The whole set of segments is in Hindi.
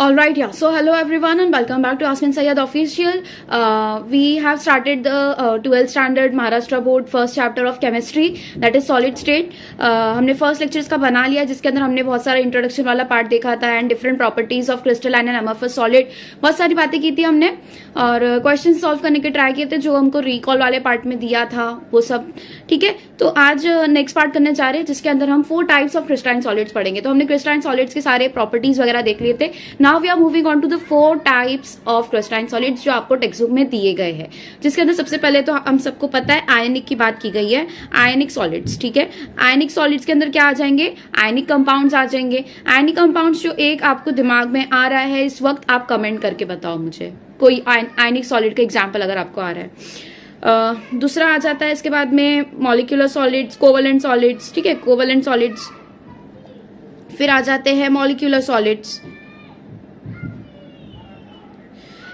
All right, yeah. So, hello everyone and welcome back to Asmin Sayyed Official. We have started the 12th standard Maharashtra Board first chapter of chemistry, that is solid state. हमने फर्स्ट लेक्चर्स का बना लिया जिसके अंदर हमने बहुत सारा इंट्रोडक्शन वाला पार्ट देखा था and different properties of crystalline and amorphous solid, बहुत सारी बातें की थी हमने और क्वेश्चन सॉल्व करने के ट्राई किए थे जो हमको रिकॉल वाले पार्ट में दिया था वो सब। ठीक है, तो आज नेक्स्ट पार्ट करने जा रहे हैं जिसके अंदर हम 4 टाइप्स ऑफ क्रिस्टलाइन सॉलिड्स पढ़ेंगे। तो हमने क्रिस्टलाइन सॉलिड्स के सारे प्रॉपर्टीज वगैरह देख लिए थे। Now we are moving on to the 4 types of crystalline solids जो आपको टेक्स्ट बुक में दिए गए हैं, जिसके अंदर सबसे पहले तो हम सबको पता है आयनिक की बात की गई है, आयनिक सॉलिड्स। ठीक है, आयनिक सॉलिड्स के अंदर क्या आ जाएंगे, आयनिक कंपाउंड्स आ जाएंगे। आयनिक कंपाउंड्स जो एक आपको दिमाग में आ रहा है इस वक्त, आप कमेंट करके बताओ मुझे कोई आयनिक सॉलिड का एग्जाम्पल अगर आपको आ रहा है। दूसरा आ जाता है इसके बाद में मॉलिक्यूलर सॉलिड्स, कोवलेंट सॉलिड्स। ठीक है, कोवलेंट सॉलिड्स। फिर आ जाते हैं molecular solids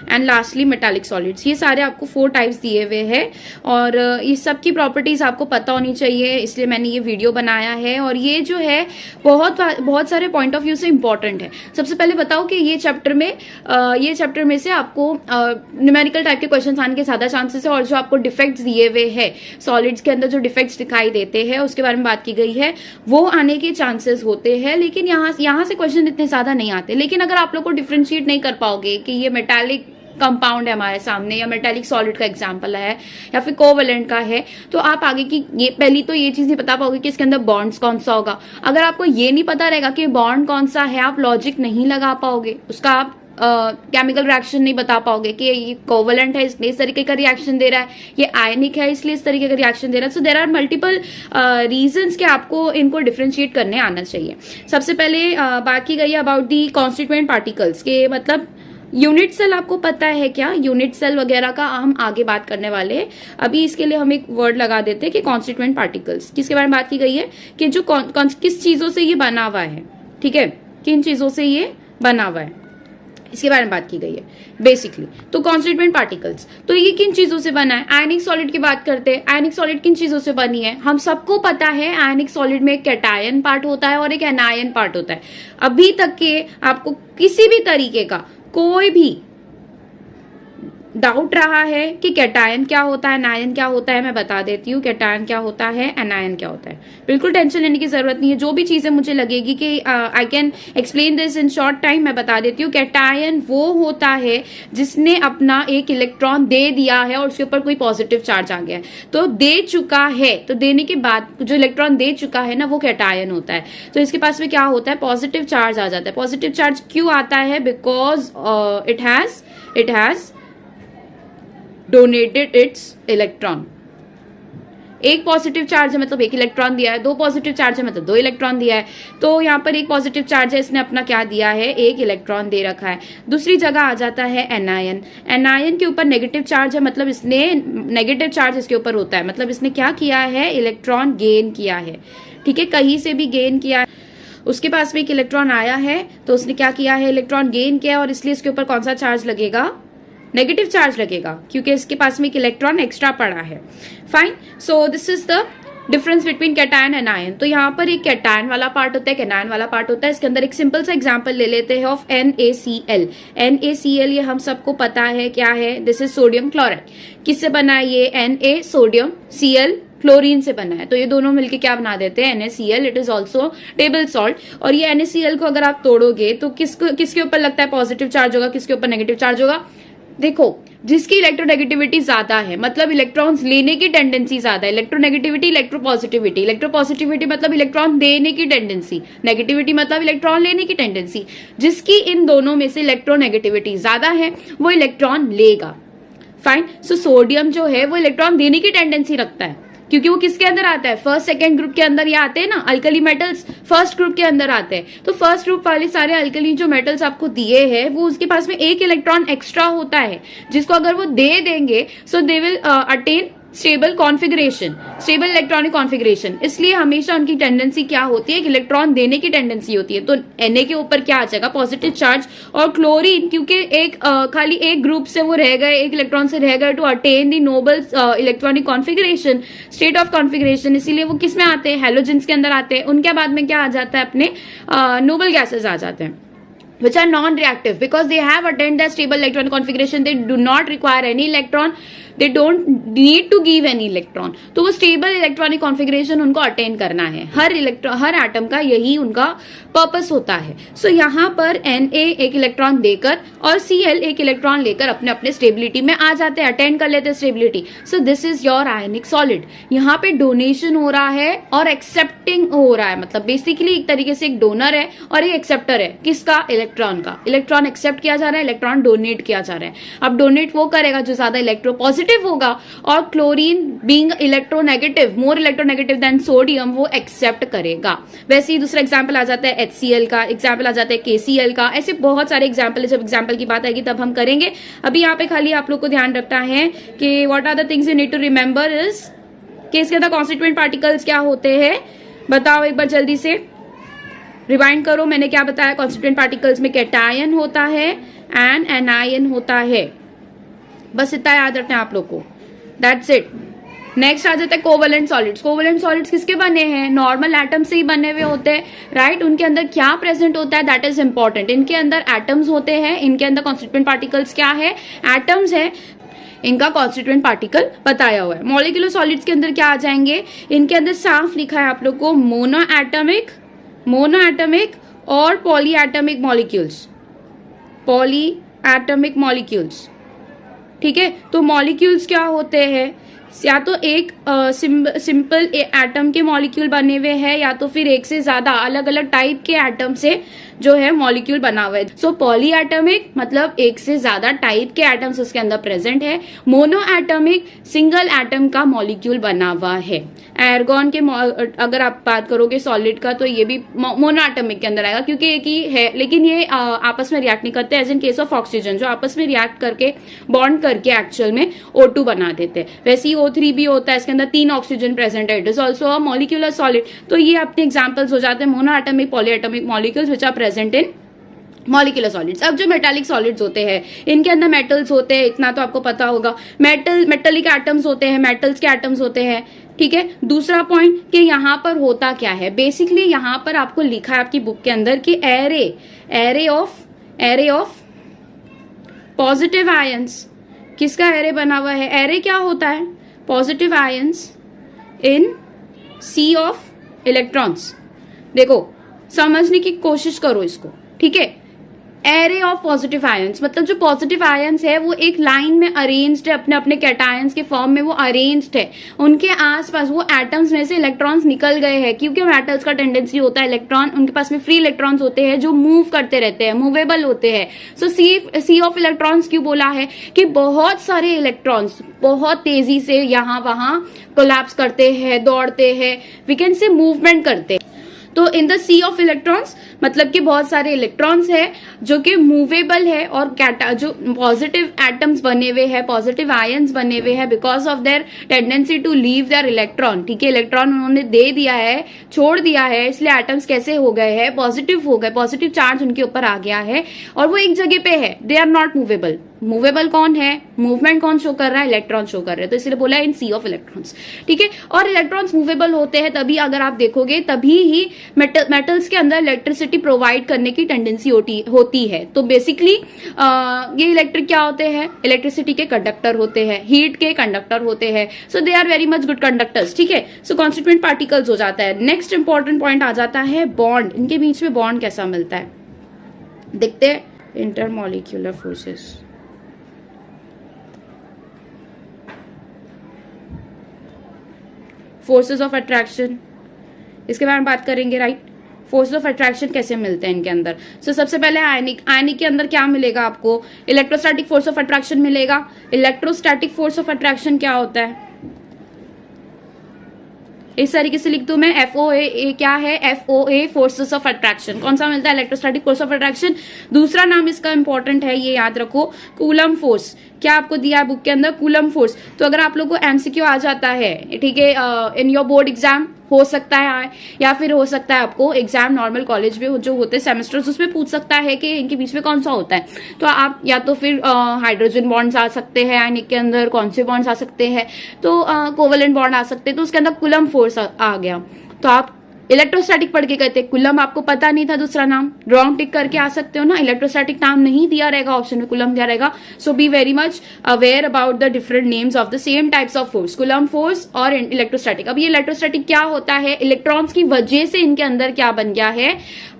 and lastly metallic solids. ये सारे आपको 4 टाइप्स दिए हुए हैं और इस सब की प्रॉपर्टीज आपको पता होनी चाहिए, इसलिए मैंने ये वीडियो बनाया है। और ये जो है बहुत सारे पॉइंट ऑफ व्यू से इंपॉर्टेंट है। सबसे पहले बताओ कि ये चैप्टर में से आपको न्यूमेरिकल टाइप के क्वेश्चन आने के ज्यादा चांसेस है और जो आपको डिफेक्ट्स दिए हुए हैं सॉलिड्स के अंदर, जो डिफेक्ट्स दिखाई देते हैं उसके बारे में बात की गई है, वो आने के चांसेस होते हैं। लेकिन यहाँ से क्वेश्चन इतने ज्यादा नहीं आते। लेकिन अगर आप लोग को डिफ्रेंशिएट नहीं कर पाओगे कि ये मेटालिक कंपाउंड है हमारे सामने या मेटालिक सॉलिड का एग्जांपल है या फिर कोवेलेंट का है, तो आप आगे की ये पहली तो ये चीज नहीं बता पाओगे कि इसके अंदर बॉन्ड्स कौन सा होगा। अगर आपको ये नहीं पता रहेगा कि बॉन्ड कौन सा है, आप लॉजिक नहीं लगा पाओगे, उसका आप केमिकल रिएक्शन नहीं बता पाओगे कि ये कोवेलेंट है इसलिए इस तरीके का रिएक्शन दे रहा है, ये आयनिक है इसलिए इस तरीके का रिएक्शन दे रहा है। So there are multiple reasons कि आपको इनको डिफरेंशिएट करने आना चाहिए। सबसे पहले बात की गई है अबाउट दी कॉन्स्टिट्यूएंट पार्टिकल्स के, मतलब यूनिट सेल आपको पता है क्या, यूनिट सेल वगैरह का हम आगे बात करने वाले हैं। अभी इसके लिए हम एक वर्ड लगा देते हैं कि कॉन्स्टिट्यूएंट पार्टिकल्स, किसके बारे में बात की गई है कि जो किस चीजों से ये बना हुआ है। ठीक है, किन चीजों से ये बना हुआ है इसके बारे में बात की गई है बेसिकली। तो कॉन्स्टिट्यूएंट पार्टिकल्स, तो ये किन चीजों से बना है। आयनिक सॉलिड की बात करते हैं, आयनिक सॉलिड किन चीजों से बनी है। हम सबको पता है आयनिक सॉलिड में एक कैटायन पार्ट होता है और एक एनायन पार्ट होता है। अभी तक के आपको किसी भी तरीके का कोई भी डाउट रहा है कि कैटायन क्या होता है, एनायन क्या होता है, मैं बता देती हूँ कैटायन क्या होता है, एनायन क्या होता है। बिल्कुल टेंशन लेने की जरूरत नहीं है। जो भी चीजें मुझे लगेगी कि I can explain this in short time, मैं बता देती हूँ। कैटायन वो होता है जिसने अपना एक इलेक्ट्रॉन दे दिया है और उसके ऊपर कोई पॉजिटिव चार्ज आ गया है, तो दे चुका है, तो देने के बाद जो इलेक्ट्रॉन दे चुका है ना वो कैटायन होता है। तो इसके पास में क्या होता है, पॉजिटिव चार्ज आ जाता है। पॉजिटिव चार्ज क्यों आता है, because it has donated it's electron. एक पॉजिटिव चार्ज है मतलब एक इलेक्ट्रॉन दिया है, 2 पॉजिटिव चार्ज है मतलब 2 इलेक्ट्रॉन दिया है। तो यहाँ पर एक पॉजिटिव चार्ज है, इसने अपना क्या दिया है, एक इलेक्ट्रॉन दे रखा है। दूसरी जगह आ जाता है एनायन। एनायन के ऊपर नेगेटिव चार्ज है, मतलब इसने नेगेटिव चार्ज इसके ऊपर होता है, मतलब इसने क्या किया है, इलेक्ट्रॉन गेन किया है। ठीक है, कहीं से भी गेन किया है, उसके पास में एक इलेक्ट्रॉन आया है तो उसने क्या किया है, इलेक्ट्रॉन गेन किया और इसलिए इसके ऊपर कौन सा चार्ज लगेगा, नेगेटिव चार्ज लगेगा, क्योंकि इसके पास में एक इलेक्ट्रॉन एक्स्ट्रा पड़ा है। Fine, so this is the difference between cation and ion. तो यहाँ पर एक कैटायन वाला पार्ट होता है, एनायन वाला पार्ट होता है। इसके अंदर एक सिंपल सा एग्जांपल ले लेते हैं ऑफ NaCl। NaCl ये हम सबको पता है क्या है, दिस इज सोडियम क्लोराइड। किससे बना है ये, Na सोडियम, Cl क्लोरीन से बना है। तो ये दोनों मिलके क्या बना देते हैं, NaCl। It is also table salt. और ये NaCl को अगर आप तोड़ोगे तो किसके ऊपर लगता है पॉजिटिव चार्ज होगा, किसके ऊपर नेगेटिव चार्ज होगा। देखो, जिसकी इलेक्ट्रोनेगेटिविटी ज्यादा है मतलब इलेक्ट्रॉन्स लेने की टेंडेंसी ज्यादा है, इलेक्ट्रोनेगेटिविटी, इलेक्ट्रोपॉजिटिविटी। इलेक्ट्रोपॉजिटिविटी मतलब इलेक्ट्रॉन देने की टेंडेंसी, नेगेटिविटी मतलब इलेक्ट्रॉन लेने की टेंडेंसी। जिसकी इन दोनों में से इलेक्ट्रोनेगेटिविटी ज्यादा है वो इलेक्ट्रॉन लेगा। फाइन, सो सोडियम जो है वो इलेक्ट्रॉन देने की टेंडेंसी रखता है, क्योंकि वो किसके अंदर आता है, फर्स्ट सेकंड ग्रुप के अंदर ये आते हैं ना, अल्कली मेटल्स फर्स्ट ग्रुप के अंदर आते हैं। तो फर्स्ट ग्रुप वाले सारे अल्कली जो मेटल्स आपको दिए हैं वो उसके पास में एक इलेक्ट्रॉन एक्स्ट्रा होता है, जिसको अगर वो दे देंगे so they will attain stable configuration, stable electronic configuration. इसलिए हमेशा उनकी टेंडेंसी क्या होती है, इलेक्ट्रॉन देने की टेंडेंसी होती है। तो Na के ऊपर क्या आ जाएगा, पॉजिटिव चार्ज। और क्लोरीन क्योंकि एक खाली एक ग्रुप से वो रह गए, एक इलेक्ट्रॉन से रह गए to attain the noble electronic configuration, state of configuration, इसीलिए वो किस में आते हैं, हेलोजेंस के अंदर आते हैं। उनके बाद में क्या आ जाता है, अपने नोबल गैसेज आ जाते हैं। which are non-reactive because they have attained the stable electron configuration. They do not require any electron, they don't need to give any electron. तो वो स्टेबल इलेक्ट्रॉनिक कॉन्फ़िगरेशन उनको अटेन करना है. हर एटम का यही उनका पर्पस होता है. सो यहाँ पर Na एक इलेक्ट्रॉन देकर और Cl एक इलेक्ट्रॉन लेकर अपने अपने स्टेबिलिटी में आ जाते हैं, अटेन कर लेते हैं stability. So this is your ionic solid. यहाँ पे डोनेशन हो रहा है और एक्सेप्टिंग हो रहा है, मतलब बेसिकली एक तरीके से एक डोनर है और एक एक्सेप्टर है. किसका? इलेक्ट्रॉन का. इलेक्ट्रॉन एक्सेप्ट किया जा रहा है, इलेक्ट्रॉन डोनेट किया जा रहा है. अब डोनेट वो करेगा जो ज्यादा इलेक्ट्रो पॉजिटिव होगा, और chlorine being electronegative, more electronegative than sodium, वो एक्सेप्ट करेगा. वैसे ही दूसरा एग्जांपल आ जाता है HCl का, एग्जांपल आ जाता है KCl का. ऐसे बहुत सारे एग्जांपल है, जब एग्जांपल की बात आएगी तब हम करेंगे. अभी यहाँ पे खाली आप लोग को ध्यान रखना है कि what are the things you need to remember is कि इसके अंदर कॉन्स्टिट्यूएंट पार्टिकल्स क्या होते हैं. बताओ एक बार जल्दी से रिवाइंड करो. मैंने क्या बताया? कॉन्स्टिट्यूएंट पार्टिकल्स में कैटायन होता है एंड एनायन होता है. बस इतना याद रखना है आप लोग को. That's it. नेक्स्ट आ जाता है कोवेलेंट सॉलिड्स. कोवेलेंट सॉलिड्स किसके बने हैं? नॉर्मल एटम से ही बने हुए होते हैं, राइट. उनके अंदर क्या प्रेजेंट होता है, दैट इज इंपॉर्टेंट. इनके अंदर एटम्स होते हैं, इनके अंदर कॉन्स्टिट्यूएंट पार्टिकल्स क्या है? एटम्स है. इनका कॉन्स्टिट्यूएंट पार्टिकल बताया हुआ है. मॉलिक्यूलर सॉलिड्स के अंदर क्या आ जाएंगे? इनके अंदर साफ लिखा है आप लोग को मोनो एटमिक और पॉली एटमिक मॉलिक्यूल्स. ठीक है. तो मॉलिक्यूल्स क्या होते हैं? या तो एक सिंपल एटम के मॉलिक्यूल बने हुए हैं, या तो फिर एक से ज्यादा अलग अलग टाइप के एटम से जो है मॉलिक्यूल बना हुआ है. सो पॉली एटमिक मतलब एक से ज्यादा टाइप के एटम्स उसके अंदर प्रेजेंट है. मोनो एटमिक सिंगल एटम का मॉलिक्यूल बना हुआ है. एर्गॉन के अगर आप बात करोगे सॉलिड का, तो ये भी मोनो एटमिक के अंदर आएगा क्योंकि एक ही है, लेकिन ये आपस में रिएक्ट नहीं करते. As in case of oxygen, जो आपस में रिएक्ट करके बॉन्ड करके एक्चुअल में O2 बना देते हैं. वैसे ही O3 भी होता है, इसके अंदर 3 ऑक्सीजन प्रेजेंट है. It is also a molecular solid. तो ये अपने एग्जाम्पल्स हो जाते हैं mono atomic, poly atomic molecules which are present in molecular solids. अब जो मेटालिक सॉलिड्स होते हैं, इनके अंदर मेटल्स होते हैं, इतना तो आपको पता होगा. मेटलिक एटम्स होते हैं, मेटल्स के एटम्स होते हैं. ठीक है. दूसरा पॉइंट कि यहाँ पर होता क्या है. बेसिकली यहाँ पर आपको लिखा है आपकी बुक के अंदर कि एरे ऑफ पॉजिटिव आयंस. किसका एरे बना हुआ है? एरे क्या होता है? Positive ions in sea of electrons. देखो समझने की कोशिश करो इसको. ठीक है. एरे ऑफ पॉजिटिव आयंस मतलब जो पॉजिटिव आयंस है वो एक लाइन में अरेंज्ड है, अपने अपने कैटायंस के फॉर्म में वो अरेंज्ड है. उनके आसपास वो एटम्स में से इलेक्ट्रॉन्स निकल गए हैं, क्योंकि मेटल्स का टेंडेंसी होता है इलेक्ट्रॉन, उनके पास में फ्री इलेक्ट्रॉन्स होते हैं जो मूव करते रहते हैं, मूवेबल होते हैं. सो सी ऑफ इलेक्ट्रॉन्स क्यों बोला है? कि बहुत सारे इलेक्ट्रॉन्स बहुत तेजी से यहाँ वहां कोलैप्स करते हैं, दौड़ते हैं, वी कैन से मूवमेंट करते हैं. तो in the sea of electrons मतलब कि बहुत सारे इलेक्ट्रॉन्स है जो कि मूवेबल है, और जो पॉजिटिव एटम्स बने हुए हैं, पॉजिटिव आयंस बने हुए हैं because of their tendency to leave their electron. ठीक है. इलेक्ट्रॉन उन्होंने दे दिया है, छोड़ दिया है, इसलिए एटम्स कैसे हो गए हैं? पॉजिटिव हो गए, पॉजिटिव चार्ज उनके ऊपर आ गया है और वो एक जगह पे है. They are not movable. Movable कौन है? मूवमेंट कौन शो कर रहा है? इलेक्ट्रॉन शो कर रहे हैं. तो इसलिए बोला इन सी ऑफ इलेक्ट्रॉन्स. ठीक है. और इलेक्ट्रॉन्स मूवेबल होते हैं तभी, अगर आप देखोगे तभी ही मेटल्स के अंदर इलेक्ट्रिसिटी प्रोवाइड करने की टेंडेंसी होती है. तो बेसिकली ये इलेक्ट्रिक क्या होते हैं? इलेक्ट्रिसिटी के कंडक्टर होते हैं, हीट के कंडक्टर होते हैं. So they are very much good conductors. ठीक है. सो कॉन्स्टिट्यूएंट पार्टिकल्स हो जाता है. नेक्स्ट इंपॉर्टेंट पॉइंट आ जाता है बॉन्ड. इनके बीच में बॉन्ड कैसा मिलता है देखते हैं. Intermolecular forces. Forces of attraction, इसके बारे में बात करेंगे, राइट. फोर्सेस ऑफ अट्रैक्शन कैसे मिलते हैं इनके अंदर. सो सबसे पहले आयनिक के अंदर क्या मिलेगा आपको? इलेक्ट्रोस्टैटिक फोर्स ऑफ अट्रैक्शन मिलेगा. इलेक्ट्रोस्टैटिक फोर्स ऑफ अट्रैक्शन क्या होता है? इस तरीके से लिख दूं मैं, FOA क्या है? FOA forces of attraction. कौन सा मिलता है? Electrostatic force of attraction. दूसरा नाम इसका इंपॉर्टेंट है, ये याद रखो, कूलम फोर्स. क्या आपको दिया है बुक के अंदर? Coulomb force. तो अगर आप लोग को MCQ आ जाता है, ठीक है, इन योर बोर्ड एग्जाम हो सकता है, या फिर हो सकता है आपको एग्जाम नॉर्मल कॉलेज में जो होते हैं सेमेस्टर्स, उसमें पूछ सकता है कि इनके बीच में कौन सा होता है. तो आप या तो फिर हाइड्रोजन बॉन्ड्स आ सकते हैं आयनिक के अंदर, कौन से बॉन्ड्स आ सकते हैं, तो कोवेलेंट बॉन्ड आ सकते हैं. तो उसके अंदर कूलम फोर्स आ गया. तो आप इलेक्ट्रोस्टैटिक पढ़ के कहते हैं, कुलम आपको पता नहीं था दूसरा नाम, रॉन्ग टिक करके आ सकते हो ना, इलेक्ट्रोस्टैटिक नाम नहीं दिया रहेगा ऑप्शन में, कुलम दिया रहेगा। So be very much aware about the different names of the same types of force, coulomb force और इलेक्ट्रोस्टैटिक। अब ये इलेक्ट्रोस्टैटिक क्या होता है, इलेक्ट्रॉन्स की वजह से इनके अंदर क्या बन गया है,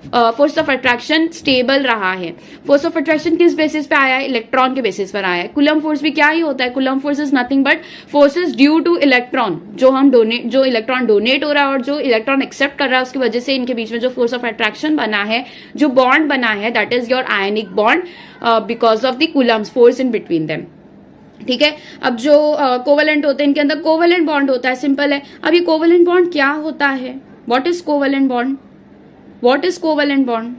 फोर्स ऑफ अट्रैक्शन स्टेबल रहा है। फोर्स ऑफ अट्रैक्शन किस बेसिस पे आया है, इलेक्ट्रॉन के बेसिस पर आया है। कुलम फोर्स भी क्या ही होता है, coulomb force is nothing but forces due two electron, जो इलेक्ट्रॉन डोनेट हो रहा है और जो इलेक्ट्रॉन एक्सेप्ट कर रहा है उसकी वजह से इनके बीच में जो फोर्स ऑफ अट्रैक्शन बना है, जो बॉन्ड बना है, that is your ionic bond because of the Coulomb's force in between them. ठीक है, अब जो कोवेलेंट होते हैं इनके अंदर कोवेलेंट बॉन्ड होता है, सिंपल है। अब ये कोवेलेंट बॉन्ड क्या होता है, what is covalent bond, what is covalent bond,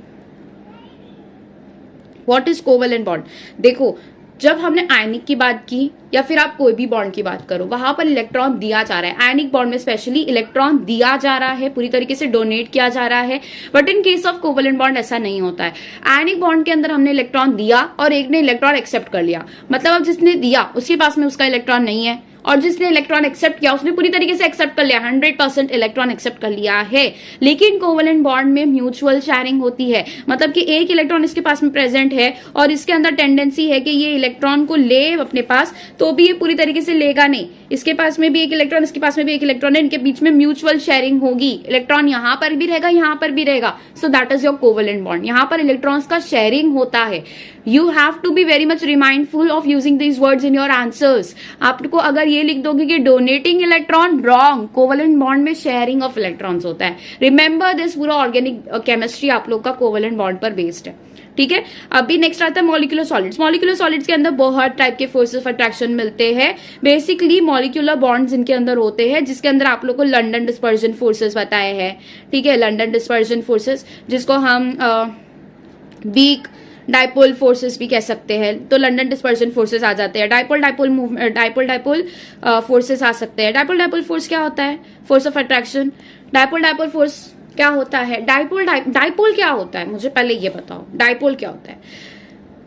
what is covalent bond. देखो, जब हमने आयनिक की बात की या फिर आप कोई भी बॉन्ड की बात करो, वहां पर इलेक्ट्रॉन दिया जा रहा है, आयनिक बॉन्ड में स्पेशली इलेक्ट्रॉन दिया जा रहा है, पूरी तरीके से डोनेट किया जा रहा है। But in case of covalent bond ऐसा नहीं होता है। आयनिक बॉन्ड के अंदर हमने इलेक्ट्रॉन दिया और एक ने इलेक्ट्रॉन एक्सेप्ट कर लिया, मतलब अब जिसने दिया उसके पास में उसका इलेक्ट्रॉन नहीं है, और जिसने इलेक्ट्रॉन एक्सेप्ट किया उसने पूरी तरीके से एक्सेप्ट कर लिया, 100% इलेक्ट्रॉन एक्सेप्ट कर लिया है। लेकिन कोवेलेंट बॉन्ड में म्यूचुअल शेयरिंग होती है, मतलब कि एक इलेक्ट्रॉन इसके पास में प्रेजेंट है और इसके अंदर टेंडेंसी है कि ये इलेक्ट्रॉन को ले अपने पास, तो भी ये पूरी तरीके से लेगा नहीं, इसके पास में भी एक इलेक्ट्रॉन, इसके पास में भी एक इलेक्ट्रॉन है, इनके बीच में म्यूचुअल शेयरिंग होगी, इलेक्ट्रॉन यहां पर भी रहेगा, यहां पर भी रहेगा। So that is your covalent bond, यहां पर इलेक्ट्रॉन्स का शेयरिंग होता है। You have to be very much remindful of using these words in your answers. आपको अगर ये लिख दोगे कि donating electron, wrong, covalent bond में शेयरिंग ऑफ इलेक्ट्रॉन्स होता है। रिमेंबर दिस, पूरा ऑर्गेनिक केमिस्ट्री आप लोग का कोवेलेंट बॉन्ड पर बेस्ड है। ठीक है, अभी नेक्स्ट आता है मॉलिक्यूलर सॉलिड्स। मॉलिक्यूलर सॉलिड्स के अंदर बहुत टाइप के फोर्सेस ऑफ अट्रैक्शन मिलते हैं। बेसिकली मॉलिक्यूलर बॉन्ड्स इनके अंदर होते हैं, जिसके अंदर आप लोग को लंडन डिस्पर्जन फोर्सेस बताए हैं। ठीक है, लंडन डिस्पर्जन फोर्सेस, जिसको हम वीक डाइपोल फोर्सेस भी कह सकते हैं, तो लंडन डिस्पर्जन फोर्सेस आ जाते हैं। डाइपोल डाइपोल फोर्सेस आ सकते हैं। डाइपोल फोर्स क्या होता है, force of attraction. Dipole force क्या होता है, डाइपोल क्या होता है, मुझे पहले ये बताओ, डाइपोल क्या होता है।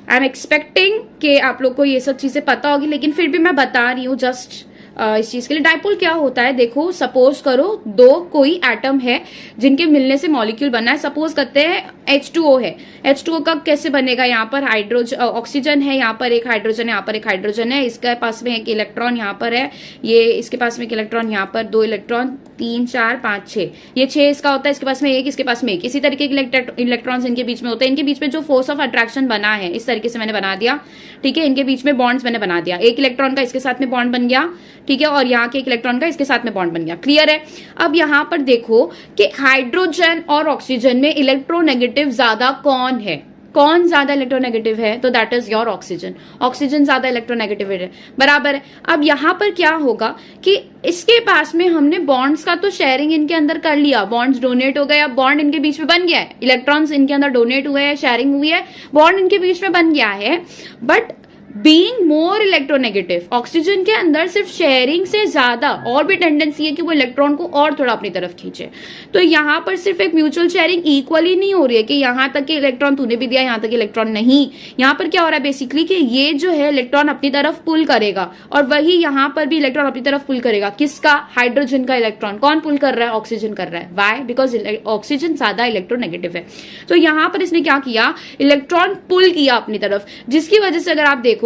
आई एम एक्सपेक्टिंग कि आप लोग को ये सब चीजें पता होगी, लेकिन फिर भी मैं बता रही हूँ जस्ट इस चीज के लिए। डाइपोल क्या होता है, देखो सपोज करो दो कोई एटम है जिनके मिलने से मॉलिक्यूल बना है। सपोज करते हैं H2O है, H2O का कैसे बनेगा, यहाँ पर हाइड्रोजन ऑक्सीजन है, यहाँ पर एक हाइड्रोजन है, यहाँ पर एक हाइड्रोजन है, इसके पास में एक इलेक्ट्रॉन यहाँ पर है, ये इसके पास में एक इलेक्ट्रॉन, यहाँ पर दो इलेक्ट्रॉन, 3 4 5 6, ये 6 इसका होता है, इसके पास में एक, इसके पास में एक। इसी तरीके के इलेक्ट्रॉन्स इनके बीच में होते हैं। इनके बीच में जो फोर्स ऑफ अट्रैक्शन बना है, इस तरीके से मैंने बना दिया। ठीक है, इनके बीच में बॉन्ड्स मैंने बना दिया, एक इलेक्ट्रॉन का इसके साथ में बॉन्ड बन गया, ठीक है, और यहाँ के एक इलेक्ट्रॉन का इसके साथ में बॉन्ड बन गया। क्लियर है। अब यहाँ पर देखो कि हाइड्रोजन और ऑक्सीजन में इलेक्ट्रोनेगेटिव ज्यादा कौन है, कौन ज्यादा इलेक्ट्रोनेगेटिव है, तो that is your oxygen. Oxygen ज्यादा इलेक्ट्रोनेगेटिव है, बराबर है। अब यहाँ पर क्या होगा कि इसके पास में हमने बॉन्ड्स का तो शेयरिंग इनके अंदर कर लिया, बॉन्ड्स डोनेट हो गए, अब बॉन्ड इनके बीच में बन गया है, इलेक्ट्रॉन्स इनके अंदर डोनेट हुए हैं, शेयरिंग हुई है, बॉन्ड इनके बीच में बन गया है। But being more electronegative, oxygen के अंदर सिर्फ शेयरिंग से ज्यादा और भी टेंडेंसी है कि वो इलेक्ट्रॉन को और थोड़ा अपनी तरफ खींचे। तो यहाँ पर सिर्फ एक म्यूचुअल शेयरिंग इक्वली नहीं हो रही है कि यहाँ तक के इलेक्ट्रॉन तूने भी दिया, यहाँ तक इलेक्ट्रॉन नहीं। यहाँ पर क्या हो रहा है बेसिकली कि ये जो है इलेक्ट्रॉन अपनी तरफ पुल करेगा और वही यहाँ पर भी इलेक्ट्रॉन अपनी तरफ पुल करेगा। किसका, हाइड्रोजन का इलेक्ट्रॉन। कौन पुल कर रहा है, ऑक्सीजन कर रहा है। वाई, बिकॉज ऑक्सीजन ज्यादा इलेक्ट्रोनेगेटिव है। तो यहाँ पर इसने क्या किया, इलेक्ट्रॉन पुल किया अपनी तरफ, जिसकी वजह से अगर आप देखोगे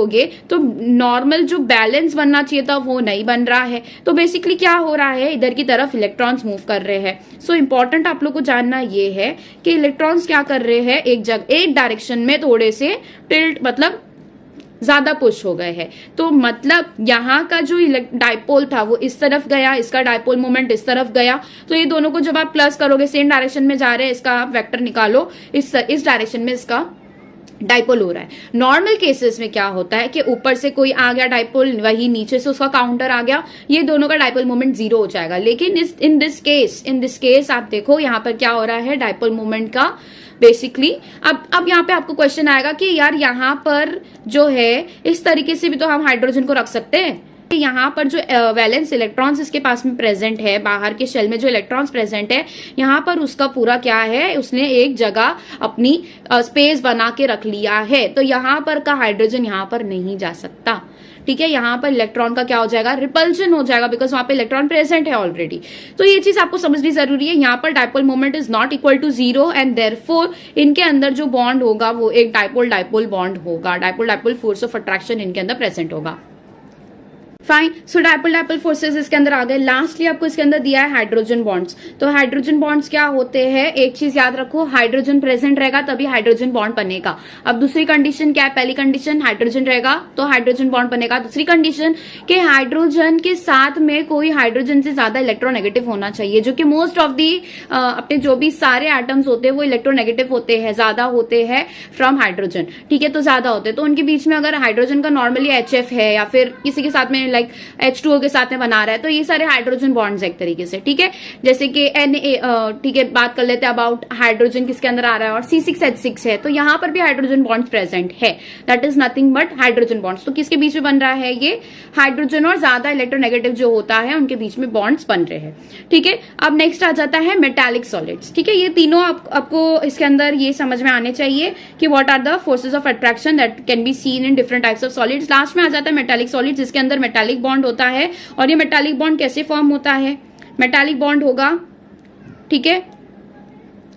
तो नॉर्मल जो बैलेंस बनना चाहिए था वो नहीं बन रहा है। तो बेसिकली क्या हो रहा है, इधर की तरफ इलेक्ट्रॉन्स मूव कर रहे हैं। सो इंपॉर्टेंट आप लोग को जानना ये है कि इलेक्ट्रॉन्स क्या कर रहे हैं, एक डायरेक्शन में थोड़े से टिल्ट, मतलब ज्यादा पुश हो गए हैं। तो मतलब यहाँ का जो डाइपोल था वो इस तरफ गया, इसका डाइपोल मोमेंट इस तरफ गया। तो ये दोनों को जब आप प्लस करोगे, सेम डायरेक्शन में जा रहे हैं, इसका आप वेक्टर निकालो, इस डायरेक्शन में इसका डाइपोल हो रहा है। नॉर्मल केसेस में क्या होता है कि ऊपर से कोई आ गया डाइपोल, वही नीचे से उसका काउंटर आ गया, ये दोनों का डाइपोल मोमेंट 0 हो जाएगा। लेकिन इन दिस केस आप देखो यहाँ पर क्या हो रहा है, डाइपोल मोमेंट का बेसिकली अब यहाँ पे आपको क्वेश्चन आएगा कि यार यहाँ पर जो है इस तरीके से भी तो हम हाइड्रोजन को रख सकते हैं। यहाँ पर जो वैलेंस इलेक्ट्रॉन्स इसके पास में प्रेजेंट है, बाहर के शेल में जो इलेक्ट्रॉन्स प्रेजेंट है, यहाँ पर उसका पूरा क्या है, उसने एक जगह अपनी स्पेस बना के रख लिया है। तो यहाँ पर का हाइड्रोजन यहाँ पर नहीं जा सकता। ठीक है, यहाँ पर इलेक्ट्रॉन का क्या हो जाएगा, रिपल्शन हो जाएगा, बिकॉज वहां पे इलेक्ट्रॉन प्रेजेंट है ऑलरेडी। तो ये चीज आपको समझनी जरूरी है। यहाँ पर dipole moment is not equal to 0 and therefore इनके अंदर जो बॉन्ड होगा वो एक डाइपोल डाइपोल बॉन्ड होगा, dipole dipole force of attraction इनके अंदर प्रेजेंट होगा। Fine, so dipole dipole forces इसके अंदर आ गए। लास्टली आपको इसके अंदर दिया है हाइड्रोजन बॉन्ड्स। तो हाइड्रोजन बॉन्ड्स क्या होते हैं, एक चीज याद रखो, हाइड्रोजन प्रेजेंट रहेगा तभी हाइड्रोजन बॉन्ड बनेगा। अब दूसरी कंडीशन क्या है, पहली कंडीशन हाइड्रोजन रहेगा तो हाइड्रोजन बॉन्ड बनेगा। दूसरी कंडीशन कि हाइड्रोजन के साथ में कोई हाइड्रोजन से ज्यादा इलेक्ट्रोनेगेटिव होना चाहिए, जो कि मोस्ट ऑफ दी अपने जो भी सारे एटम्स होते हैं वो इलेक्ट्रोनेगेटिव होते हैं, ज्यादा होते हैं फ्रॉम हाइड्रोजन। ठीक है, तो ज्यादा होते हैं, तो उनके बीच में अगर हाइड्रोजन का नॉर्मली HF है या फिर किसी के साथ में लाइक H2O के साथ में बना रहा है, तो ये सारे हाइड्रोजन बॉन्ड्स एक तरीके से। ठीक है, जैसे कि Na, ठीक है, बात कर लेते हैं अबाउट हाइड्रोजन किसके अंदर आ रहा है, और C6H6 है, तो यहां पर भी हाइड्रोजन बॉन्ड्स प्रेजेंट है। That is nothing but hydrogen bonds. तो किसके बीच में बन रहा है, ये हाइड्रोजन और ज्यादा इलेक्ट्रोनेगेटिव जो होता है उनके बीच में बॉन्ड्स बन रहे हैं। ठीक है, अब नेक्स्ट आ जाता है मेटालिक सॉलिड्स। ठीक है, ये तीनों आपको इसके अंदर ये समझ में आने चाहिए कि what are the forces of attraction that can be seen in different types of solids. Last में आ जाता है मेटालिक सॉलिड्स, जिसके अंदर मेटालिक बॉन्ड होता है। और ये मेटालिक बॉन्ड कैसे फॉर्म होता है, मेटालिक बॉन्ड होगा, ठीक है,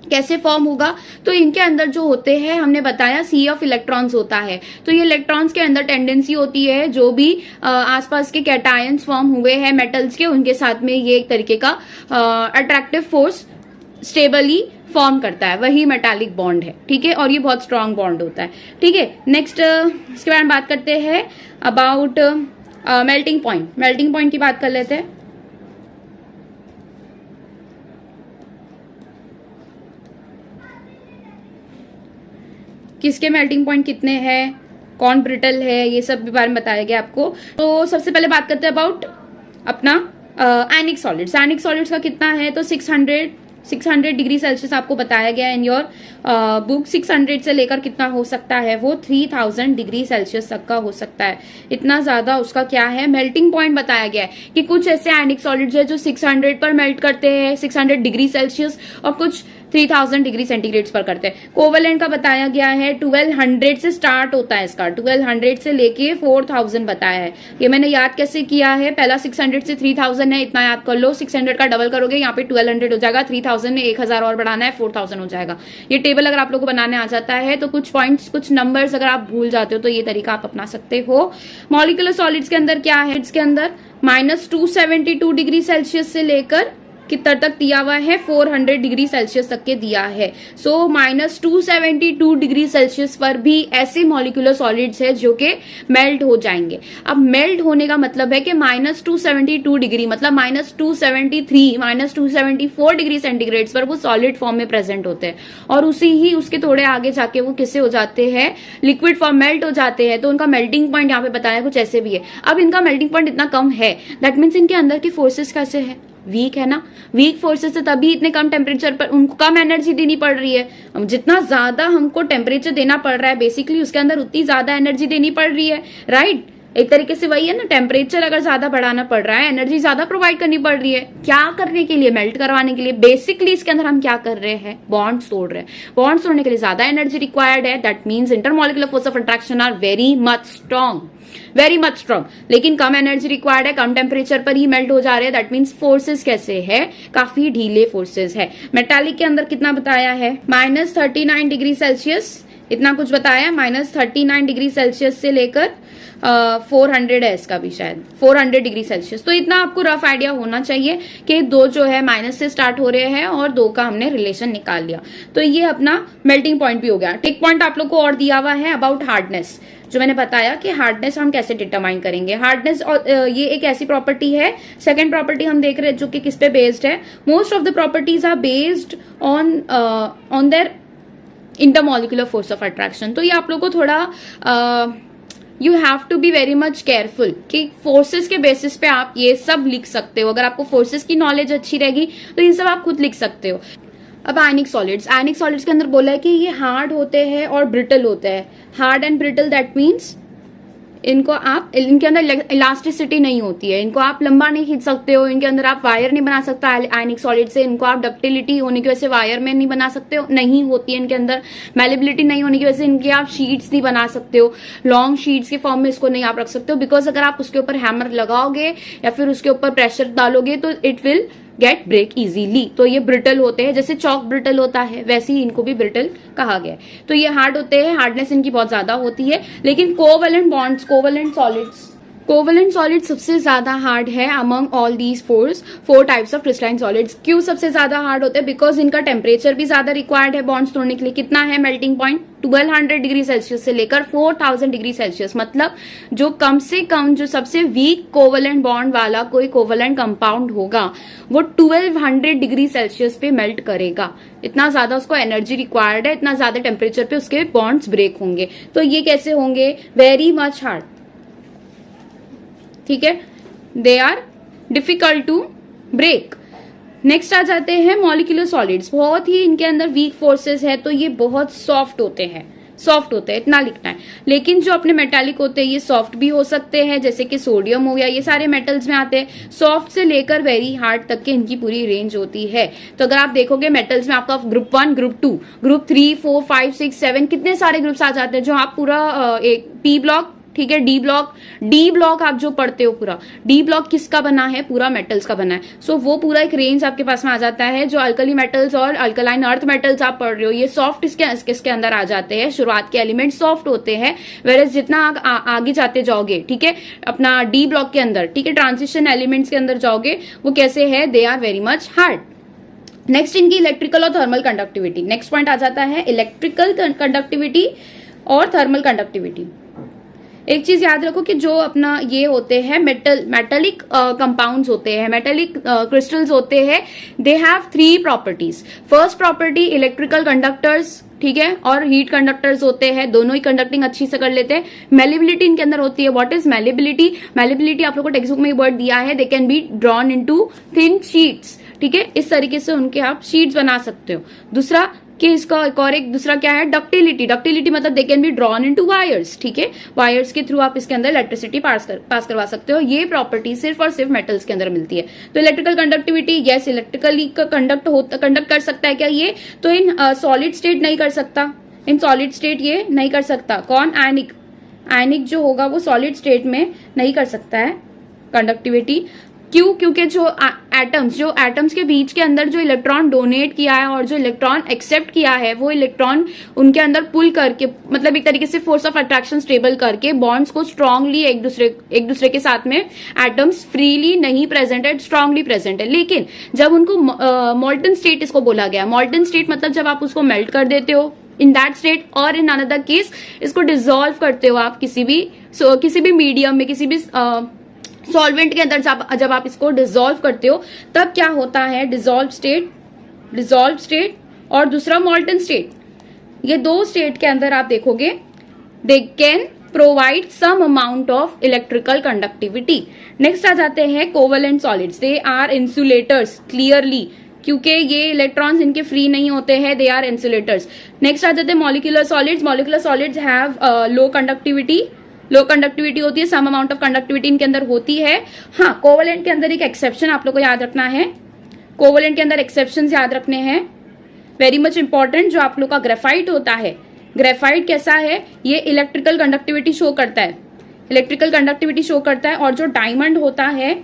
कैसे फॉर्म होगा, तो इनके अंदर जो होते हैं हमने बताया सी ऑफ इलेक्ट्रॉन्स होता है। तो ये इलेक्ट्रॉन्स के अंदर टेंडेंसी होती है जो भी आसपास के कैटायंस फॉर्म हुए हैं मेटल्स के, उनके साथ में ये एक तरीके का अट्रैक्टिव फोर्स स्टेबली फॉर्म करता है, वही मेटालिक बॉन्ड है। ठीक है, और ये बहुत स्ट्रांग बॉन्ड होता है। ठीक है, नेक्स्ट इसके बारे में बात करते हैं about melting point. Melting point की बात कर लेते हैं। किसके मेल्टिंग पॉइंट कितने हैं, कौन ब्रिटल है, ये सब भी बारे में बताया गया आपको। तो सबसे पहले बात करते हैं अबाउट अपना आयनिक सॉलिड्स। आयनिक सॉलिड्स का कितना है, तो 600 डिग्री सेल्सियस आपको बताया गया इन योर बुक। 600 से लेकर कितना हो सकता है, वो 3000 डिग्री सेल्सियस तक का हो सकता है। इतना ज्यादा उसका क्या है, मेल्टिंग पॉइंट बताया गया है कि कुछ ऐसे आयनिक सॉलिड्स है जो 600 पर मेल्ट करते हैं, 600 डिग्री सेल्सियस, और कुछ 3000 डिग्री सेंटीग्रेड पर करते हैं। कोवेलेंट का बताया गया है 1200 से स्टार्ट होता है इसका, 1200 से लेके 4000 बताया है। ये मैंने याद कैसे किया है, पहला 600 से 3000 है, इतना याद कर लो। 600 का डबल करोगे यहाँ पे 1200 हो जाएगा, 3000 में 1000 और बढ़ाना है, 4000 हो जाएगा। ये टेबल अगर आप लोगों को बनाने आ जाता है तो कुछ पॉइंट्स, कुछ नंबर्स अगर आप भूल जाते हो तो ये तरीका आप अपना सकते हो। मॉलिक्यूलर सॉलिड्स के अंदर क्या है, इसके अंदर -272 डिग्री सेल्सियस से लेकर कितना तक दिया हुआ है, 400 डिग्री सेल्सियस तक के दिया है। सो -272 डिग्री सेल्सियस पर भी ऐसे मॉलिक्यूलर सॉलिड्स है जो कि मेल्ट हो जाएंगे। अब मेल्ट होने का मतलब है कि -272 डिग्री मतलब -273, -274 डिग्री सेंटीग्रेड पर वो सॉलिड फॉर्म में प्रेजेंट होते हैं, और उसी ही उसके थोड़े आगे जाके वो किससे हो जाते हैं, लिक्विड फॉर्म, मेल्ट हो जाते हैं। तो उनका मेल्टिंग पॉइंट यहाँ पे बताया कुछ ऐसे भी है। अब इनका मेल्टिंग पॉइंट इतना कम है, दैट मीन्स इनके अंदर की फोर्सेस कैसे है, वीक है ना। वीक फोर्सेस से तभी इतने कम टेम्परेचर पर उनको कम एनर्जी देनी पड़ रही है। जितना ज्यादा हमको टेम्परेचर देना पड़ रहा है बेसिकली उसके अंदर उतनी ज्यादा एनर्जी देनी पड़ रही है, राइट। एक तरीके से वही है ना, टेम्परेचर अगर ज्यादा बढ़ाना पड़ रहा है, एनर्जी ज्यादा प्रोवाइड करनी पड़ रही है, क्या करने के लिए, मेल्ट करवाने के लिए। बेसिकली इसके अंदर हम क्या कर रहे हैं, बॉन्ड्स तोड़ रहे हैं। बॉन्ड्स तोड़ने के लिए ज्यादा एनर्जी रिक्वायर्ड है, that means intermolecular force of attraction are very much strong, very much strong. लेकिन कम एनर्जी रिक्वायर्ड है, कम टेम्परेचर पर ही मेल्ट हो जा रहे हैं, दैट मीन्स फोर्सेस कैसे है, काफी ढीले फोर्सेस है। मेटालिक के अंदर कितना बताया है, -39 डिग्री सेल्सियस, इतना कुछ बताया, -39 डिग्री सेल्सियस से लेकर 400 है इसका भी, शायद 400 डिग्री सेल्सियस। तो इतना आपको रफ आइडिया होना चाहिए कि दो जो है माइनस से स्टार्ट हो रहे हैं और दो का हमने रिलेशन निकाल लिया। तो ये अपना मेल्टिंग पॉइंट भी हो गया। टिक पॉइंट आप लोग को और दिया हुआ है अबाउट हार्डनेस, जो मैंने बताया कि हार्डनेस हम कैसे डिटरमाइन करेंगे। हार्डनेस ये एक ऐसी प्रॉपर्टी है, सेकंड प्रॉपर्टी हम देख रहे हैं जो कि किस पे बेस्ड है, most of the properties are based on their intermolecular force of attraction. तो ये आप लोग को थोड़ा you have to be very much careful कि फोर्सेस के बेसिस पे आप ये सब लिख सकते हो। अगर आपको फोर्सेस की नॉलेज अच्छी रहेगी तो ये सब आप खुद लिख सकते हो। अब आयनिक सॉलिड्स, आयनिक सॉलिड्स के अंदर बोला है कि ये हार्ड होते हैं और ब्रिटल होते हैं। Hard and brittle that means इनको आप, इनके अंदर इलास्टिसिटी नहीं होती है, इनको आप लंबा नहीं खींच सकते हो, इनके अंदर आप वायर नहीं बना सकता आयनिक सॉलिड से, इनको आप डक्टिलिटी होने की वजह से वायर में नहीं बना सकते हो, नहीं होती है इनके अंदर, मैलिबिलिटी नहीं होने की वजह से इनके आप शीट्स नहीं बना सकते हो, लॉन्ग शीट्स के फॉर्म में इसको नहीं आप रख सकते हो, बिकॉज अगर आप उसके ऊपर हैमर लगाओगे या फिर उसके ऊपर प्रेशर डालोगे तो it will get break easily. तो ये ब्रिटल होते हैं, जैसे चॉक ब्रिटल होता है वैसे ही इनको भी ब्रिटल कहा गया है। तो ये हार्ड होते हैं, हार्डनेस इनकी बहुत ज्यादा होती है। लेकिन कोवेलेंट बॉन्ड्स, कोवेलेंट सॉलिड सबसे ज्यादा हार्ड है among all these four types of crystalline solids. क्यों सबसे ज्यादा हार्ड होते हैं? बिकॉज इनका टेम्परेचर भी ज्यादा रिक्वायर्ड है बॉन्ड्स तोड़ने के लिए। कितना है मेल्टिंग पॉइंट? 1200 डिग्री सेल्सियस से लेकर 4000 डिग्री सेल्सियस। मतलब जो कम से कम, जो सबसे वीक कोवेलेंट बॉन्ड वाला कोई कोवेलेंट कंपाउंड होगा वो 1200 डिग्री सेल्सियस पे मेल्ट करेगा। इतना ज्यादा उसको एनर्जी रिक्वायर्ड है, इतना ज्यादा टेम्परेचर पे उसके बॉन्ड्स ब्रेक होंगे। तो ये कैसे होंगे? वेरी मच हार्ड, ठीक है, they are difficult to break. Next आ जाते हैं मॉलिक्यूलर सॉलिड्स। बहुत ही इनके अंदर वीक फोर्सेस है, तो ये बहुत सॉफ्ट होते हैं, इतना लिखना है। लेकिन जो अपने मेटालिक होते हैं ये सॉफ्ट भी हो सकते हैं, जैसे कि सोडियम हो गया, ये सारे मेटल्स में आते हैं। सॉफ्ट से लेकर वेरी हार्ड तक के इनकी पूरी रेंज होती है। तो अगर आप देखोगे मेटल्स में आपका ग्रुप 1, ग्रुप 2, ग्रुप 3, 4, 5, 6, 7 कितने सारे ग्रुप्स आ जाते हैं, जो आप पूरा एक पी ब्लॉक, ठीक है, डी ब्लॉक आप जो पढ़ते हो, पूरा डी ब्लॉक किसका बना है? पूरा मेटल्स का बना है। सो वो पूरा एक रेंज आपके पास में आ जाता है। जो अल्कली मेटल्स और अल्कलाइन अर्थ मेटल्स आप पढ़ रहे हो, ये सॉफ्ट इसके अंदर आ जाते हैं। शुरुआत के एलिमेंट सॉफ्ट होते हैं, वेरस जितना आगे जाते जाओगे, ठीक है, अपना डी ब्लॉक के अंदर, ठीक है, ट्रांजिशन एलिमेंट्स के अंदर जाओगे, वो कैसे है? They are very much hard. Next इनकी इलेक्ट्रिकल और थर्मल कंडक्टिविटी। नेक्स्ट पॉइंट आ जाता है इलेक्ट्रिकल कंडक्टिविटी और थर्मल कंडक्टिविटी। एक चीज याद रखो कि जो अपना ये होते हैं मेटेलिक कंपाउंड्स होते हैं, मेटेलिक क्रिस्टल्स होते हैं, they have 3 properties. First property electrical conductors, ठीक है, और हीट कंडक्टर्स होते हैं, दोनों ही कंडक्टिंग अच्छी से कर लेते हैं। मेलिबिलिटी इनके अंदर होती है। What is malleability? मेलिबिलिटी आप लोग को टेक्स्ट बुक में वर्ड दिया है, they can be drawn into thin sheets, ठीक है, इस तरीके से उनके आप शीट्स बना सकते हो। दूसरा कि इसका एक दूसरा क्या है? डक्टिलिटी मतलब they can be drawn into wires, ठीक है, वायर्स के थ्रू आप इसके अंदर इलेक्ट्रिसिटी पास करवा सकते हो। ये प्रॉपर्टी सिर्फ और सिर्फ मेटल्स के अंदर मिलती है। तो electrical conductivity, yes, electrically conduct कर सकता है क्या ये? तो इन सॉलिड स्टेट नहीं कर सकता, इन सॉलिड स्टेट ये नहीं कर सकता। कौन? आयनिक जो होगा वो सॉलिड स्टेट में नहीं कर सकता है कंडक्टिविटी। क्यों? क्योंकि जो एटम्स के बीच के अंदर जो इलेक्ट्रॉन डोनेट किया है और जो इलेक्ट्रॉन एक्सेप्ट किया है, वो इलेक्ट्रॉन उनके अंदर पुल करके, मतलब एक तरीके से फोर्स ऑफ अट्रैक्शन स्टेबल करके बॉन्ड्स को स्ट्रांगली एक दूसरे के साथ में, एटम्स फ्रीली नहीं प्रेजेंट है, स्ट्रांगली प्रेजेंट है। लेकिन जब उनको मोल्टन स्टेट इसको बोला गया, मोल्टन स्टेट मतलब जब आप उसको मेल्ट कर देते हो इन दैट स्टेट, और इन अनदर केस इसको डिसॉल्व करते हो आप किसी भी मीडियम में, किसी भी सॉल्वेंट के अंदर जब आप इसको डिसॉल्व करते हो, तब क्या होता है? डिसॉल्व स्टेट और दूसरा मोल्टन स्टेट, ये 2 स्टेट के अंदर आप देखोगे they can provide some amount of electrical conductivity. Next आ जाते हैं covalent solids. They are insulators, clearly, क्योंकि ये इलेक्ट्रॉन्स इनके फ्री नहीं होते हैं, दे आर इंसुलेटर्स। नेक्स्ट आ जाते हैं molecular solids have low conductivity होती है, सम अमाउंट ऑफ कंडक्टिविटी इनके अंदर होती है। हाँ, कोवेलेंट के अंदर एक एक्सेप्शन आप लोग को याद रखना है, कोवेलेंट के अंदर एक्सेप्शंस याद रखने हैं, वेरी मच इंपॉर्टेंट। जो आप लोग का ग्रेफाइट होता है, ग्रेफाइट कैसा है? ये इलेक्ट्रिकल कंडक्टिविटी शो करता है, और जो डायमंड होता है,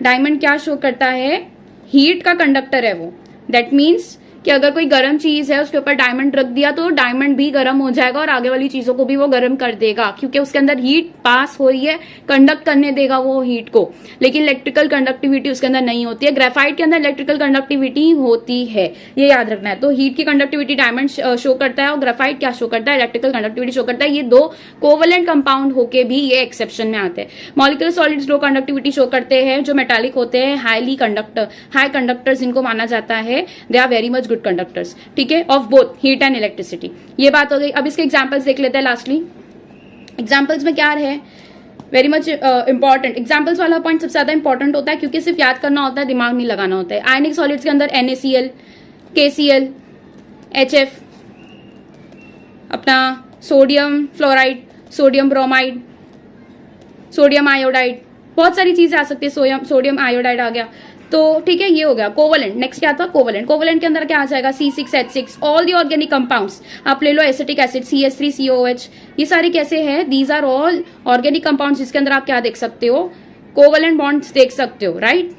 डायमंड क्या शो करता है? हीट का कंडक्टर है वो। दैट मीन्स कि अगर कोई गर्म चीज है उसके ऊपर डायमंड रख दिया तो डायमंड भी गर्म हो जाएगा और आगे वाली चीजों को भी वो गर्म कर देगा, क्योंकि उसके अंदर हीट पास हो रही है, कंडक्ट करने देगा वो हीट को। लेकिन इलेक्ट्रिकल कंडक्टिविटी उसके अंदर नहीं होती है। ग्रेफाइट के अंदर इलेक्ट्रिकल कंडक्टिविटी होती है, ये याद रखना है। तो हीट की कंडक्टिविटी डायमंड शो करता है और ग्रेफाइट क्या शो करता है? इलेक्ट्रिकल कंडक्टिविटी शो करता है। ये 2 कोवेलेंट कंपाउंड होके भी ये एक्सेप्शन में आते हैं। मॉलिक्यूलर सॉलिड्स लो कंडक्टिविटी शो करते हैं। जो मेटालिक होते हैं, हाई कंडक्टर्स इनको माना जाता है, they are very much good conductors, ठीक है, of both heat and electricity. ये बात हो गई। अब इसके एग्जांपल्स देख लेते हैं लास्टली। एग्जांपल्स में क्या है? Very much important. एग्जांपल्स वाला पॉइंट सबसे ज्यादा इंपॉर्टेंट होता है, क्योंकि सिर्फ याद करना होता है, दिमाग नहीं लगाना होता है। आयनिक सॉलिड्स के अंदर NaCl, KCl, HF, अपना sodium fluoride, sodium bromide, sodium iodide, बहुत सारी चीजें आ सकती है, सोडियम आयोडाइड आ गया, तो ठीक है, ये हो गया कोवलेंट। नेक्स्ट क्या था, कोवलेंट। कोवलेंट के अंदर क्या आ जाएगा, C6H6, all the organic compounds. आप ले लो एसिटिक एसिड CH3COOH, ये सारे कैसे हैं, these are all organic compounds, जिसके अंदर आप क्या देख सकते हो, कोवलेंट बॉन्ड्स देख सकते हो, राइट।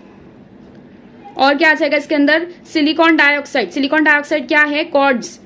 और क्या आ जाएगा इसके अंदर, सिलिकॉन डाइऑक्साइड। सिलिकॉन डाइऑक्साइड क्या है, कॉर्ड्स,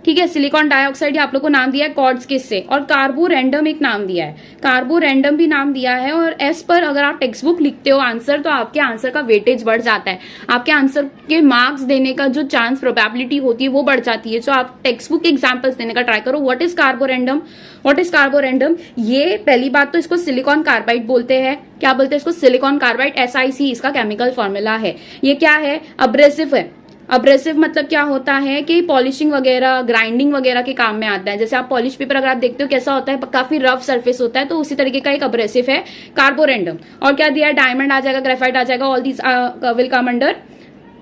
ठीक है, सिलिकॉन डाइऑक्साइड आप लोग को नाम दिया है कॉर्ड्स किससे, और कार्बोरेंडम एक नाम दिया है, कार्बोरेंडम भी नाम दिया है। और एस पर अगर आप टेक्स्ट बुक लिखते हो आंसर, तो आपके आंसर का वेटेज बढ़ जाता है, आपके आंसर के मार्क्स देने का जो चांस प्रोबेबिलिटी होती है वो बढ़ जाती है। तो आप टेक्स्ट बुक एग्जाम्पल्स देने का ट्राई करो। What is Carborundum, what is Carborundum, ये पहली बात तो इसको सिलिकॉन कार्बाइड बोलते हैं। क्या बोलते हैं इसको, सिलिकॉन कार्बाइड, SiC इसका केमिकल फॉर्मूला है। ये क्या है, अब्रेसिव है। अब्रेसिव मतलब क्या होता है कि पॉलिशिंग वगैरह, ग्राइंडिंग वगैरह के काम में आता है। जैसे आप पॉलिश पेपर अगर आप देखते हो कैसा होता है, काफी रफ सरफेस होता है, तो उसी तरीके का एक अब्रेसिव है कार्बोरेंडम। और क्या दिया है, डायमंड आ जाएगा, ग्रेफाइट आ जाएगा, all these will come under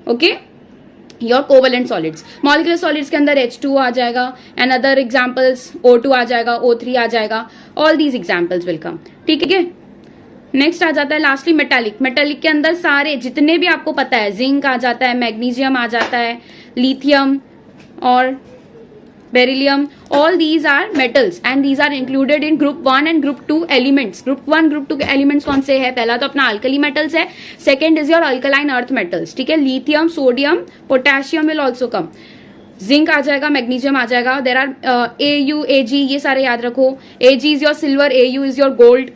okay your covalent solids. Molecular solids के अंदर H2 आ जाएगा, एंड अदर एग्जाम्पल्स O2 आ जाएगा, O3 आ जाएगा, all these examples will come, ठीक है। नेक्स्ट आ जाता है लास्टली मेटालिक। मेटालिक के अंदर सारे जितने भी आपको पता है, जिंक आ जाता है, मैग्नीशियम आ जाता है, लिथियम और beryllium, all these are metals and these are included in group 1 and group 2 elements. Group 1 group 2 के एलिमेंट्स कौन से है, पहला तो अपना अल्कली मेटल्स है, second is your alkaline earth metals, ठीक है, lithium, sodium, potassium will also come, zinc आ जाएगा, मैग्नीशियम आ जाएगा, देर आर AU AG, ये सारे याद रखो, AG is your silver, AU is your gold,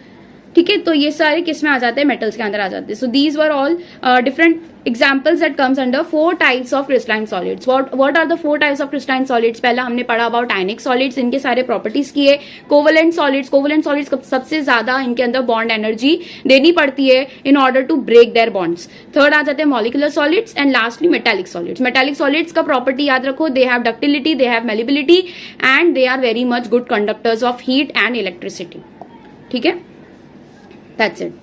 ठीक है। तो ये सारे किस में आ जाते हैं, मेटल्स के अंदर आ जाते हैं। So these were all different examples that comes under 4 types of crystalline solids. What are the 4 types of crystalline solids, पहला हमने पढ़ा अबाउट आयनिक सॉलिड्स, इनके सारे प्रॉपर्टीज किए। कोवेलेंट सॉलिड्स, कोवेलेंट सॉलिड्स सबसे ज्यादा इनके अंदर बॉन्ड एनर्जी देनी पड़ती है in order to break their bonds. Third आ जाते हैं molecular solids, and lastly metallic solids. Metallic solids का प्रॉपर्टी याद रखो, they have ductility, they have malleability, and they are very much good conductors of heat and electricity, ठीक है। That's it.